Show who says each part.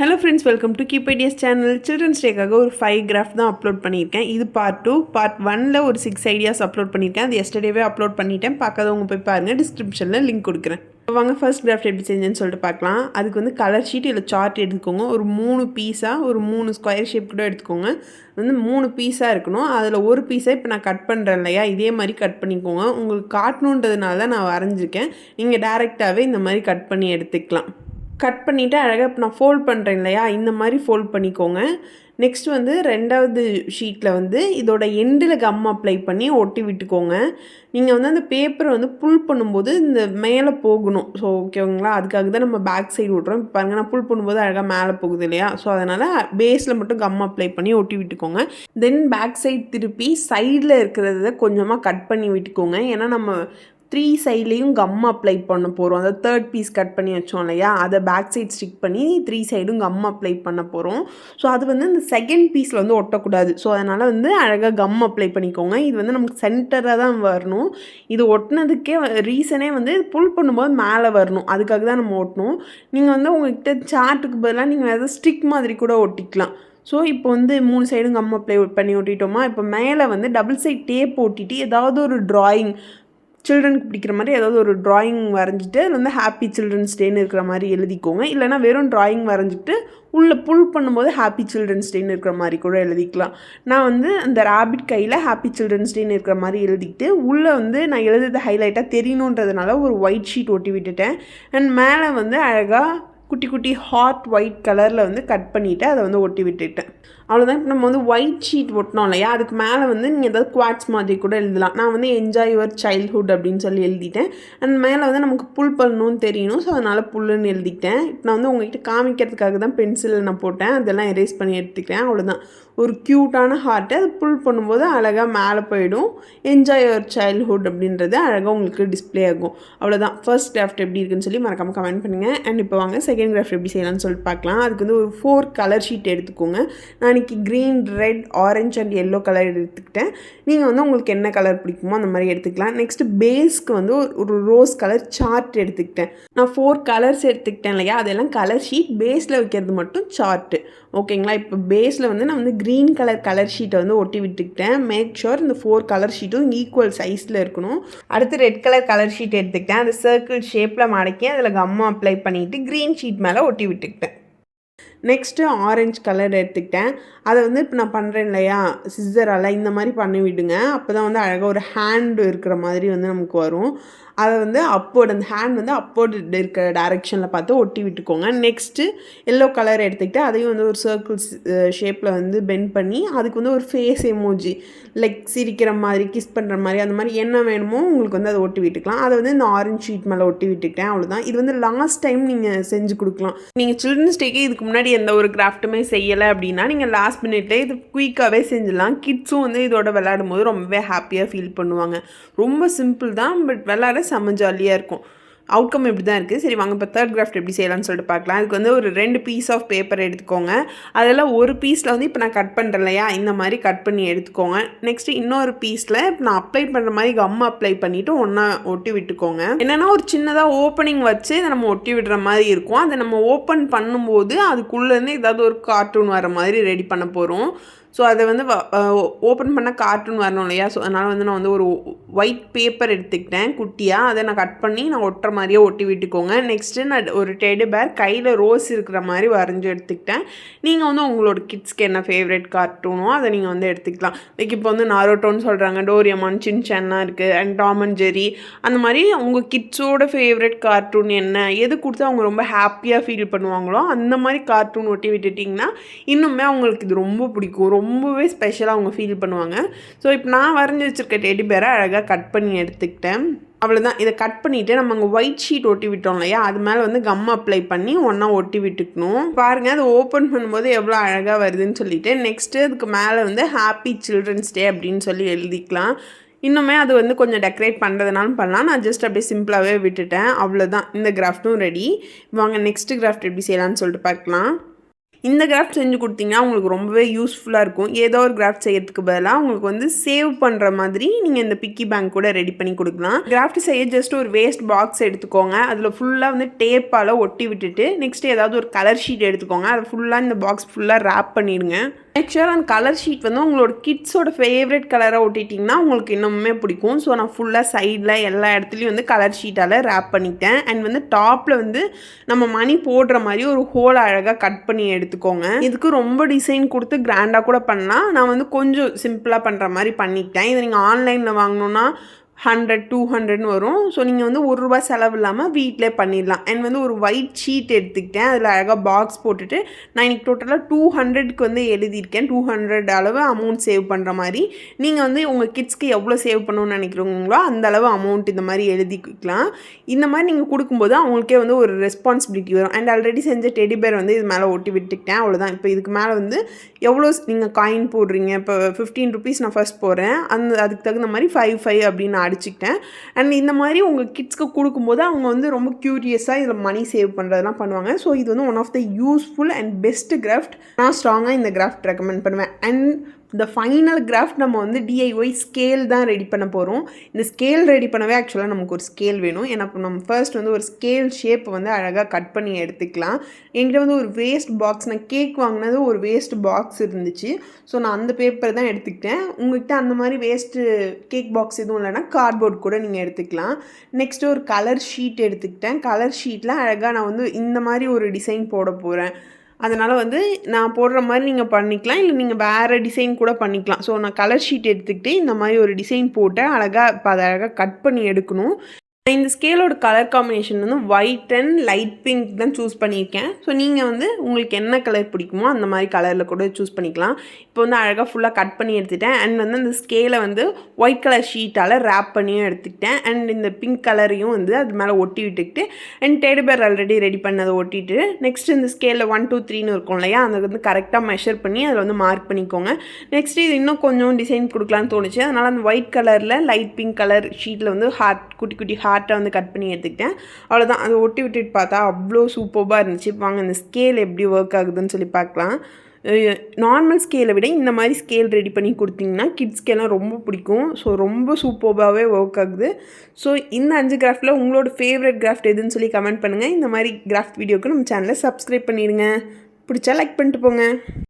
Speaker 1: Hello friends, welcome to keep ideas channel. Children's டேக்காக ஒரு 5 craft தான் அப்லோட் பண்ணியிருக்கேன். இது பார்ட் 2. பார்ட் 1ல் ஒரு 6 ஐடியாஸ் அப்லோட் பண்ணியிருக்கேன். அது எஸ்டர்டேவே அப்லோட் பண்ணிட்டேன். பார்க்காதவங்க போய் பாருங்கள், டிஸ்கிரிப்ஷனில் லிங்க் கொடுக்குறேன். வாங்க ஃபர்ஸ்ட் கிராஃப்ட் எப்படி செஞ்சேன்னு சொல்லிட்டு பார்க்கலாம். அதுக்கு வந்து கலர் ஷீட் இல்லை சார்ட் எடுத்துக்கோங்க. ஒரு 3 பீஸாக ஒரு 3 ஸ்கொயர் ஷேப் கூட எடுத்துக்கோங்க. வந்து 3 பீஸாக இருக்கணும். அதில் ஒரு பீஸை இப்போ நான் கட் பண்ணுறேன் இல்லையா, இதே மாதிரி கட் பண்ணிக்கோங்க. உங்களுக்கு காட்டணுன்றதுனால தான் நான் வரைஞ்சிருக்கேன். நீங்கள் டேரெக்டாகவே இந்த மாதிரி கட் பண்ணி எடுத்துக்கலாம். கட் பண்ணிவிட்டு அழகாக இப்போ நான் ஃபோல்ட் பண்ணுறேன் இல்லையா, இந்த மாதிரி ஃபோல்ட் பண்ணிக்கோங்க. நெக்ஸ்ட் வந்து 2வது ஷீட்டில் வந்து இதோட எண்டில் கம் அப்ளை பண்ணி ஒட்டி விட்டுக்கோங்க. நீங்கள் வந்து அந்த பேப்பரை வந்து புல் பண்ணும்போது இந்த மேலே போகணும். ஸோ ஓகேங்களா, அதுக்காக தான் நம்ம பேக் சைடு விட்றோம். இப்போ பாருங்கள், நான் புல் பண்ணும்போது அழகாக மேலே போகுது இல்லையா. ஸோ அதனால் பேஸில் மட்டும் கம் அப்ளை பண்ணி ஒட்டி விட்டுக்கோங்க. தென் பேக் சைடு திருப்பி சைடில் இருக்கிறத கொஞ்சமாக கட் பண்ணி விட்டுக்கோங்க. ஏன்னா நம்ம 3 சைட்லேயும் கம் அப்ளை பண்ண போகிறோம். அந்த 3rd பீஸ் கட் பண்ணி வச்சோம் இல்லையா, அதை பேக் சைட் ஸ்டிக் பண்ணி 3 சைடும் கம் அப்ளை பண்ண போகிறோம். ஸோ அது வந்து இந்த 2nd பீஸில் வந்து ஒட்டக்கூடாது. ஸோ அதனால் வந்து அழகாக கம் அப்ளை பண்ணிக்கோங்க. இது வந்து நமக்கு சென்டராக தான் வரணும். இது ஒட்டினதுக்கே ரீசனே வந்து புல் பண்ணும்போது மேலே வரணும். அதுக்காக தான் நம்ம ஒட்டணும். நீங்கள் வந்து உங்கள்கிட்ட சார்ட்டுக்கு பதிலாக நீங்கள் எதாவது ஸ்டிக் மாதிரி கூட ஒட்டிக்கலாம். ஸோ இப்போ வந்து 3 சைடும் கம் அப்ளை பண்ணி ஒட்டிட்டோமா. இப்போ மேலே வந்து டபுள் சைட் டேப் ஒட்டிட்டு ஏதாவது ஒரு ட்ராயிங், சில்ட்ரனுக்கு பிடிக்கிற மாதிரி ஏதாவது ஒரு ட்ராயிங் வரைஞ்சிட்டு அதில் வந்து ஹாப்பி சில்ட்ரன்ஸ் டேன்னு இருக்கிற மாதிரி எழுதிக்கோங்க. இல்லைனா வெறும் ட்ராயிங் வரைஞ்சிட்டு உள்ளே புல் பண்ணும்போது ஹாப்பி சில்ட்ரன்ஸ் டேன்னு இருக்கிற மாதிரி கூட எழுதிக்கலாம். நான் வந்து அந்த ராபிட் கையில் ஹாப்பி சில்ட்ரன்ஸ் டேன்னு இருக்கிற மாதிரி எழுதிக்கிட்டு உள்ளே வந்து நான் எழுதுறது ஹைலைட்டாக தெரியணுன்றதுனால ஒரு ஒயிட் ஷீட் ஒட்டி விட்டுட்டேன். அண்ட் மேலே வந்து அழகாக குட்டி குட்டி ஹாட் ஒயிட் கலரில் வந்து கட் பண்ணிவிட்டு அதை வந்து ஒட்டி விட்டுட்டேன். அவ்வளோதான். இப்போ நம்ம வந்து ஒயிட் ஷீட் ஒட்டினோம் இல்லையா, அதுக்கு மேலே வந்து நீங்கள் ஏதாவது குவாட்ஸ் மாதிரி கூட எழுதலாம். நான் வந்து என்ஜாய் யுவர் சைல்ட்ஹுட் அப்படின்னு சொல்லி எழுதிட்டேன். அண்ட் மேலே வந்து நமக்கு புல் பண்ணணும்னு தெரியணும். ஸோ அதனால் புல்லுன்னு எழுதிட்டேன். இப்போ நான் வந்து உங்கள்கிட்ட காமிக்கிறதுக்காக தான் பென்சிலில் நான் போட்டேன். அதெல்லாம் எரேஸ் பண்ணி எடுத்துக்கிறேன். அவ்வளோதான். ஒரு க்யூட்டான ஹார்ட்டு அது புல் பண்ணும்போது அழகாக மேலே போயிடும். என்ஜாய் யுவர் சைல்ட்ஹுட் அப்படின்றது அழகாக உங்களுக்கு டிஸ்பிளே ஆகும். அவ்வளோதான். ஃபர்ஸ்ட் கிராஃப்ட் எப்படி இருக்குன்னு சொல்லி மறக்காமல் கமெண்ட் பண்ணுங்கள். அண்ட் இப்போ வாங்க செகண்ட் கிராஃப்ட் எப்படி செய்யலாம்னு சொல்லிட்டு பார்க்கலாம். அதுக்கு வந்து ஒரு 4 கலர் ஷீட் எடுத்துக்கோங்க. நான் இன்றைக்கி green, red, orange and yellow colour எடுத்துக்கிட்டேன். நீங்கள் வந்து உங்களுக்கு என்ன கலர் பிடிக்குமோ அந்த மாதிரி எடுத்துக்கலாம். நெக்ஸ்ட்டு பேஸ்க்கு வந்து ஒரு ரோஸ் கலர் சார்ட் எடுத்துக்கிட்டேன். நான் 4 கலர்ஸ் எடுத்துக்கிட்டேன் இல்லையா, அதெல்லாம் கலர் ஷீட், பேஸில் வைக்கிறது மட்டும் சார்ட்டு. ஓகேங்களா. இப்போ பேஸில் வந்து நான் வந்து க்ரீன் கலர் ஷீட்டை வந்து ஒட்டி விட்டுக்கிட்டேன். மேக் ஷோர் இந்த 4 கலர் ஷீட்டும் ஈக்குவல் சைஸில் இருக்கணும். அடுத்து ரெட் கலர் ஷீட் எடுத்துக்கிட்டேன். அந்த சர்க்கிள் ஷேப்பில் மடக்கி அதில் கம்மா அப்ளை பண்ணிவிட்டு க்ரீன் ஷீட் மேலே ஒட்டி விட்டுக்கிட்டேன். நெக்ஸ்ட்டு ஆரஞ்சு கலர் எடுத்துக்கிட்டேன். அதை வந்து இப்போ நான் பண்ணுறேன் இல்லையா, சிஸ்ஸரால் இந்த மாதிரி பண்ணி விடுங்க. அப்போ தான் வந்து அழகாக ஒரு ஹேண்டு இருக்கிற மாதிரி வந்து நமக்கு வரும். அதை வந்து அப்போர்டு, அந்த ஹேண்ட் வந்து அப்போர்டு இருக்கிற டைரெக்ஷனில் பார்த்து ஒட்டி விட்டுக்கோங்க. நெக்ஸ்ட்டு எல்லோ கலர் எடுத்துக்கிட்டு அதையும் வந்து ஒரு சர்க்கிள்ஸ் ஷேப்பில் வந்து பெண்ட் பண்ணி அதுக்கு வந்து ஒரு ஃபேஸ் எமோஜி, லைக் சிரிக்கிற மாதிரி, கிஸ் பண்ணுற மாதிரி, அந்த மாதிரி என்ன வேணுமோ உங்களுக்கு வந்து அதை ஒட்டி விட்டுக்கலாம். அதை வந்து இந்த ஆரஞ்சு ஷீட் மேலே ஒட்டி விட்டுக்கிட்டேன். அவ்வளோதான். இது வந்து லாஸ்ட் டைம் நீங்கள் செஞ்சு கொடுக்கலாம். நீங்கள் சில்ட்ரன்ஸ் டேக்கு இதுக்கு முன்னாடி எந்த ஒரு கிராஃப்ட்டுமே செய்யலை அப்படின்னா நீங்கள் லாஸ்ட் மினிட்ல இது குயிக்காகவே செஞ்சிடலாம். கிட்ஸும் வந்து இதோட விளையாடும் போது ரொம்பவே ஹாப்பியாக ஃபீல் பண்ணுவாங்க. ரொம்ப சிம்பிள் தான், பட் விளையாட செம்ம ஜாலியாக இருக்கும். அவுட்கம் இப்படி தான் இருக்குது. சரி வாங்க இப்போ 3rd கிராஃப்ட் எப்படி செய்யலாம்னு சொல்லிட்டு பார்க்கலாம். அதுக்கு வந்து ஒரு 2 பீஸ் ஆஃப் பேப்பர் எடுத்துக்கோங்க. அதெல்லாம் ஒரு பீஸில் வந்து இப்போ நான் கட் பண்ணுறேன் இல்லையா, இந்த மாதிரி கட் பண்ணி எடுத்துக்கோங்க. நெக்ஸ்ட்டு இன்னொரு பீஸில் இப்போ நான் அப்ளை பண்ணுற மாதிரி கம் அப்ளை பண்ணிவிட்டு ஒன்றா ஒட்டி விட்டுக்கோங்க. என்னென்னா ஒரு சின்னதாக ஓப்பனிங் வச்சு இதை நம்ம ஒட்டி விடுற மாதிரி இருக்கும். அதை நம்ம ஓப்பன் பண்ணும்போது அதுக்குள்ளேருந்து ஏதாவது ஒரு கார்ட்டூன் வர மாதிரி ரெடி பண்ண போகிறோம். ஸோ அதை வந்து ஓப்பன் பண்ண கார்ட்டூன் வரணும் இல்லையா. ஸோ அதனால் வந்து நான் வந்து ஒரு ஒயிட் பேப்பர் எடுத்துக்கிட்டேன் குட்டியாக. அதை நான் கட் பண்ணி நான் ஒட்டுற மாதிரியே ஒட்டி விட்டுக்கோங்க. நெக்ஸ்ட்டு நான் ஒரு டெடி பேர் கையில் ரோஸ் இருக்கிற மாதிரி வரைஞ்சி எடுத்துக்கிட்டேன். நீங்கள் வந்து உங்களோட கிட்ஸ்க்கு என்ன ஃபேவரட் கார்ட்டூனோ அதை நீங்கள் வந்து எடுத்துக்கலாம். லைக் இப்போ வந்து நாரோட்டோன்னு சொல்கிறாங்க, டோரியமான், சின்சான்லாம் இருக்குது, அண்ட் டாம் அண்ட் ஜெரி. அந்த மாதிரி உங்கள் கிட்ஸோட ஃபேவரட் கார்ட்டூன் என்ன, எது கொடுத்து அவங்க ரொம்ப ஹாப்பியாக ஃபீல் பண்ணுவாங்களோ அந்த மாதிரி கார்ட்டூன் ஒட்டி விட்டுட்டிங்கன்னா இன்னுமே அவங்களுக்கு இது ரொம்ப பிடிக்கும். ரொம்பவே ஸ்பெஷலாக அவங்க ஃபீல் பண்ணுவாங்க. ஸோ இப்போ நான் வரைஞ்சி வச்சுருக்க டெடி பேரை அழகாக கட் பண்ணி எடுத்துக்கிட்டேன். அவ்வளோதான். இதை கட் பண்ணிவிட்டு நம்ம அங்கே ஒயிட் ஷீட் ஒட்டி விட்டோம் இல்லையா, அது மேலே வந்து கம் அப்ளை பண்ணி ஒன்றா ஒட்டி விட்டுக்கணும். பாருங்கள், அது ஓப்பன் பண்ணும்போது எவ்வளோ அழகாக வருதுன்னு சொல்லிட்டு. நெக்ஸ்ட்டு அதுக்கு மேலே வந்து ஹாப்பி சில்ட்ரன்ஸ் டே அப்படின்னு சொல்லி எழுதிக்கலாம். இன்னுமே அது வந்து கொஞ்சம் டெக்கரேட் பண்ணுறதுனாலும் பண்ணலாம். நான் ஜஸ்ட் அப்படியே சிம்பிளாகவே விட்டுட்டேன். அவ்வளோதான். இந்த கிராஃப்ட்டும் ரெடி. வாங்க நெக்ஸ்ட்டு கிராஃப்ட் எப்படி செய்யலாம்னு சொல்லிட்டு பார்க்கலாம். இந்த கிராஃப்ட் செஞ்சு கொடுத்தீங்கன்னா உங்களுக்கு ரொம்பவே யூஸ்ஃபுல்லாக இருக்கும். ஏதோ ஒரு கிராஃப்ட் செய்யறதுக்கு பதிலாக உங்களுக்கு வந்து சேவ் பண்ணுற மாதிரி நீங்கள் இந்த பிக்கி பேங்க் கூட ரெடி பண்ணி கொடுக்கலாம். கிராஃப்ட் செய்ய ஜஸ்ட் ஒரு வேஸ்ட் பாக்ஸ் எடுத்துக்கோங்க. அதில் ஃபுல்லாக வந்து டேப்பால் ஒட்டி விட்டுட்டு நெக்ஸ்ட் ஏதாவது ஒரு கலர் ஷீட் எடுத்துக்கோங்க. அதை ஃபுல்லாக இந்த பாக்ஸ் ஃபுல்லாக ரேப் பண்ணிடுங்க. மேக் ஷூர் அந்த கலர் ஷீட் வந்து உங்களோட கிட்ஸோட ஃபேவரட் கலராக ஒட்டிட்டிங்கன்னா உங்களுக்கு இன்னுமே பிடிக்கும். ஸோ நான் ஃபுல்லாக சைடில் எல்லா இடத்துலையும் வந்து கலர் ஷீட்டால் ரேப் பண்ணிட்டேன். அண்ட் வந்து டாப்பில் வந்து நம்ம மணி போடுற மாதிரி ஒரு ஹோல் அழகாக கட் பண்ணி எடுத்துக்கோங்க. இதுக்கு ரொம்ப டிசைன் கொடுத்து கிராண்டாக கூட பண்ணலாம். நான் வந்து கொஞ்சம் சிம்பிளாக பண்ணுற மாதிரி பண்ணிட்டேன். இதை நீங்கள் ஆன்லைனில் வாங்கணுன்னா 100 200ன்னு வரும். ஸோ நீங்கள் வந்து ₹1 செலவு இல்லாமல் வீட்டிலே பண்ணிடலாம். அண்ட் வந்து ஒரு ஒயிட் ஷீட் எடுத்துக்கிட்டேன். அதில் அழகாக பாக்ஸ் போட்டுட்டு நான் இன்றைக்கி டோட்டலாக 200க்கு வந்து எழுதியிருக்கேன். 200 அளவு அமௌண்ட் சேவ் பண்ணுற மாதிரி. நீங்கள் வந்து உங்கள் கிட்ஸ்க்கு எவ்வளோ சேவ் பண்ணணும்னு நினைக்கிறீங்களோ அந்த அளவு அமௌண்ட் இந்த மாதிரி எழுதிக்கலாம். இந்த மாதிரி நீங்கள் கொடுக்கும்போது அவங்களுக்கே வந்து ஒரு ரெஸ்பான்சிபிலிட்டி வரும். அண்ட் ஆல்ரெடி செஞ்ச டெடி பேர் வந்து இது மேலே ஒட்டி விட்டுக்கிட்டேன். அவ்வளோதான். இப்போ இதுக்கு மேலே வந்து எவ்வளோ நீங்கள் காயின் போடுறீங்க, இப்போ ₹15 நான் ஃபர்ஸ்ட் போடுறேன். அதுக்கு தகுந்த மாதிரி 5 அப்படின்னு அடிச்சுக்கிட்டேன். அண்ட் இந்த மாதிரி உங்கள் கிட்ஸ்க்கு கொடுக்கும்போது அவங்க வந்து ரொம்ப க்யூரியஸாக இதில் மணி சேவ் பண்ணுறதெல்லாம் பண்ணுவாங்க. ஸோ இது வந்து one of the useful and best craft. நான் ஸ்ட்ராங்காக இந்த கிராஃப்ட் ரெக்கமெண்ட் பண்ணுவேன். அண்ட் இந்த ஃபைனல் கிராஃப்ட் நம்ம வந்து DIY ஸ்கேல் தான் ரெடி பண்ண போகிறோம். இந்த ஸ்கேல் ரெடி பண்ணவே ஆக்சுவலாக நமக்கு ஒரு ஸ்கேல் வேணும். ஏன்னா இப்போ நம்ம ஃபர்ஸ்ட் வந்து ஒரு ஸ்கேல் ஷேப் வந்து அழகாக கட் பண்ணி எடுத்துக்கலாம். என்கிட்ட வந்து ஒரு வேஸ்ட் பாக்ஸ், நான் கேக் வாங்கினது ஒரு வேஸ்ட் பாக்ஸ் இருந்துச்சு. ஸோ நான் அந்த பேப்பர் தான் எடுத்துக்கிட்டேன். உங்கள்கிட்ட அந்த மாதிரி வேஸ்ட்டு கேக் பாக்ஸ் எதுவும் இல்லைன்னா கார்ட்போர்ட் கூட நீங்கள் எடுத்துக்கலாம். நெக்ஸ்ட்டு ஒரு கலர் ஷீட் எடுத்துக்கிட்டேன். கலர் ஷீட்டில் அழகாக நான் வந்து இந்த மாதிரி ஒரு டிசைன் போட போகிறேன். அதனால் வந்து நான் போடுற மாதிரி நீங்கள் பண்ணிக்கலாம். இல்லை நீங்கள் வேறு டிசைன் கூட பண்ணிக்கலாம். ஸோ நான் கலர் ஷீட் எடுத்துக்கிட்டு இந்த மாதிரி ஒரு டிசைன் போட்டு அழகாக இப்போ அதை அழகாக கட் பண்ணி எடுக்கணும். இந்த ஸ்கேலோட கலர் காம்பினேஷன் வந்து ஒயிட் அண்ட் லைட் பிங்க் தான் சூஸ் பண்ணியிருக்கேன். ஸோ நீங்கள் வந்து உங்களுக்கு என்ன கலர் பிடிக்குமோ அந்த மாதிரி கலரில் கூட சூஸ் பண்ணிக்கலாம். இப்போ வந்து அழகாக ஃபுல்லாக கட் பண்ணி எடுத்துட்டேன். அண்ட் வந்து அந்த ஸ்கேலை வந்து ஒயிட் கலர் ஷீட்டால் ரேப் பண்ணியும் எடுத்துக்கிட்டேன். அண்ட் இந்த பிங்க் கலரையும் வந்து அது மேலே ஒட்டி விட்டுக்கிட்டு and teddy bear already ready பண்ணதை ஒட்டிட்டு நெக்ஸ்ட் இந்த ஸ்கேலில் 1 2 3ன்னு இருக்கும் இல்லையா, அதை வந்து கரெக்டாக மெஷர் பண்ணி அதில் வந்து மார்க் பண்ணிக்கோங்க. நெக்ஸ்ட்டு இது இன்னும் கொஞ்சம் டிசைன் கொடுக்கலான்னு தோணுச்சு. அதனால் அந்த ஒயிட் கலரில் லைட் பிங்க் கலர் ஷீட்டில் வந்து குட்டி குட்டி ஹார்ட்டை வந்து கட் பண்ணி எடுத்துக்கிட்டேன். அவ்வளோதான். அதை ஒட்டி விட்டுட்டு பார்த்தா அவ்வளோ சூப்பராக இருந்துச்சு. வாங்க இந்த ஸ்கேல் எப்படி ஒர்க் ஆகுதுன்னு சொல்லி பார்க்கலாம். நார்மல் ஸ்கேலை விட இந்த மாதிரி ஸ்கேல் ரெடி பண்ணி கொடுத்தீங்கன்னா கிட்ஸ்க்கெல்லாம் ரொம்ப பிடிக்கும். ஸோ ரொம்ப சூப்பராகவே ஒர்க் ஆகுது. ஸோ இந்த 5 கிராஃப்டில் உங்களோட ஃபேவரட் கிராஃப்ட் எதுன்னு சொல்லி கமெண்ட் பண்ணுங்கள். இந்த மாதிரி கிராஃப்ட் வீடியோக்கு நம்ம சேனலை சப்ஸ்கிரைப் பண்ணிடுங்க. பிடிச்சா லைக் பண்ணிட்டு போங்க.